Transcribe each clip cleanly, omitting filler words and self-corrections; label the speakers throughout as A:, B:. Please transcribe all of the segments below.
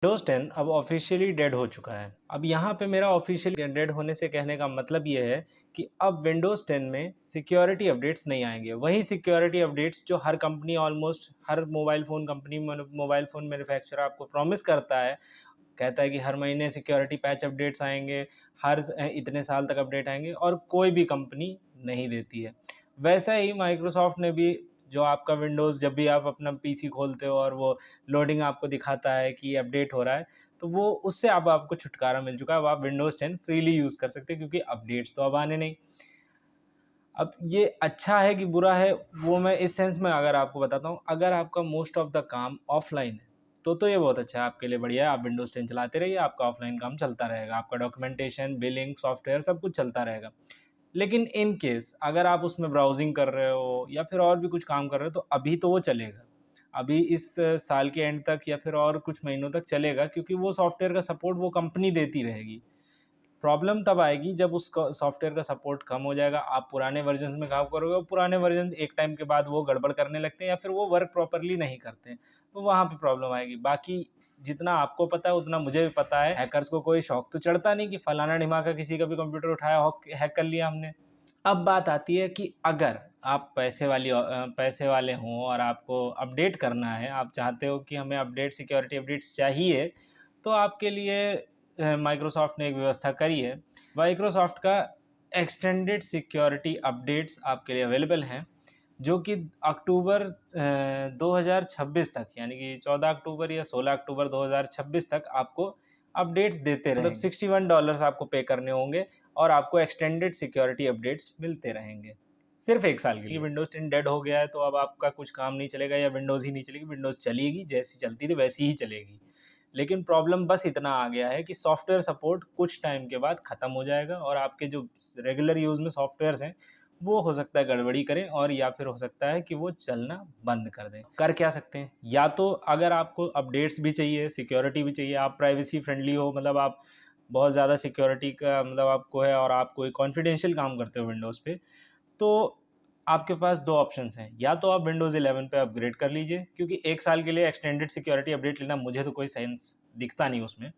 A: Windows 10 अब officially dead हो चुका है। अब यहाँ पे मेरा ऑफिशियली डेड होने से कहने का मतलब ये है कि अब विंडोज़ 10 में सिक्योरिटी अपडेट्स नहीं आएंगे। वही सिक्योरिटी अपडेट्स जो हर कंपनी, ऑलमोस्ट हर mobile phone company, mobile phone manufacturer आपको प्रॉमिस करता है, कहता है कि हर महीने सिक्योरिटी पैच अपडेट्स आएंगे, हर इतने साल तक अपडेट आएंगे, और कोई भी कंपनी नहीं देती है। वैसा ही माइक्रोसॉफ्ट ने भी, जो आपका विंडोज़, जब भी आप अपना पीसी खोलते हो और वो लोडिंग आपको दिखाता है कि अपडेट हो रहा है, तो वो उससे अब आपको छुटकारा मिल चुका है। अब आप विंडोज़ 10 फ्रीली यूज़ कर सकते हैं, क्योंकि अपडेट्स तो अब आने नहीं। अब ये अच्छा है कि बुरा है, वो मैं इस सेंस में अगर आपको बताता हूँ, अगर आपका मोस्ट ऑफ द काम ऑफलाइन है तो ये बहुत अच्छा है, आपके लिए बढ़िया है। आप विंडोज़ 10 चलाते रहिए, आपका ऑफलाइन काम चलता रहेगा, आपका डॉक्यूमेंटेशन, बिलिंग, सॉफ्टवेयर सब कुछ चलता रहेगा। लेकिन इन केस अगर आप उसमें ब्राउजिंग कर रहे हो या फिर और भी कुछ काम कर रहे हो, तो अभी तो वो चलेगा। अभी इस साल के एंड तक या फिर और कुछ महीनों तक चलेगा, क्योंकि वो सॉफ्टवेयर का सपोर्ट वो कंपनी देती रहेगी। प्रॉब्लम तब आएगी जब उस सॉफ्टवेयर का सपोर्ट कम हो जाएगा, आप पुराने वर्जन्स में काम करोगे और पुराने वर्जन एक टाइम के बाद वो गड़बड़ करने लगते हैं या फिर वो वर्क प्रॉपरली नहीं करते हैं, तो वहाँ पे प्रॉब्लम आएगी। बाकी जितना आपको पता है उतना मुझे भी पता है। हैकर्स को कोई शौक तो चढ़ता नहीं कि फलाना ढिमाका किसी का भी कंप्यूटर उठाया, हैक कर लिया हमने। अब बात आती है कि अगर आप पैसे वाले हों और आपको अपडेट करना है, आप चाहते हो कि हमें अपडेट, सिक्योरिटी अपडेट्स चाहिए, तो आपके लिए माइक्रोसॉफ्ट ने एक व्यवस्था करी है। माइक्रोसॉफ्ट का एक्सटेंडेड सिक्योरिटी अपडेट्स आपके लिए अवेलेबल हैं, जो कि अक्टूबर 2026 तक, यानी कि 14 अक्टूबर या 16 अक्टूबर 2026 तक आपको अपडेट्स देते रहेंगे। मतलब $61 आपको पे करने होंगे और आपको एक्सटेंडेड सिक्योरिटी अपडेट्स मिलते रहेंगे सिर्फ 1 साल के लिए। विंडोज़ 10 डेड हो गया है तो अब आपका कुछ काम नहीं चलेगा या विंडोज़ ही नहीं चलेगी। विंडोज़ चलेगी, जैसी चलती थी वैसी ही चलेगी। लेकिन प्रॉब्लम बस इतना आ गया है कि सॉफ्टवेयर सपोर्ट कुछ टाइम के बाद ख़त्म हो जाएगा और आपके जो रेगुलर यूज़ में सॉफ्टवेयर्स हैं, वो हो सकता है गड़बड़ी करें, और या फिर हो सकता है कि वो चलना बंद कर दें। कर क्या सकते हैं? या तो अगर आपको अपडेट्स भी चाहिए, सिक्योरिटी भी चाहिए, आप प्राइवेसी फ्रेंडली हो, मतलब आप बहुत ज़्यादा सिक्योरिटी का मतलब आपको है और आप कोई कॉन्फिडेंशियल काम करते हो विंडोज़ पे, तो आपके पास 2 ऑप्शंस हैं। या तो आप विंडोज़ 11 पे अपग्रेड कर लीजिए, क्योंकि 1 साल के लिए एक्सटेंडेड सिक्योरिटी अपडेट लेना मुझे तो कोई सेंस दिखता नहीं उसमें।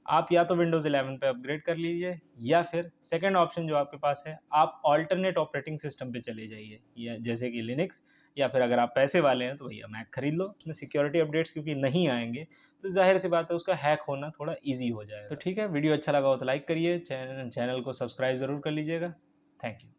A: आप या तो विंडोज़ 11 पे अपग्रेड कर लीजिए, या फिर सेकंड ऑप्शन जो आपके पास है, आप अल्टरनेट ऑपरेटिंग सिस्टम पे चले जाइए, या जैसे कि लिनक्स, या फिर अगर आप पैसे वाले हैं तो भैया मैक खरीद लो। उसमें सिक्योरिटी अपडेट्स क्योंकि नहीं आएंगे, तो ज़ाहिर सी बात है उसका हैक होना थोड़ा ईज़ी हो जाएगा। तो ठीक है, वीडियो अच्छा लगा हो तो लाइक करिए, चैनल को सब्सक्राइब ज़रूर कर लीजिएगा। Thank you.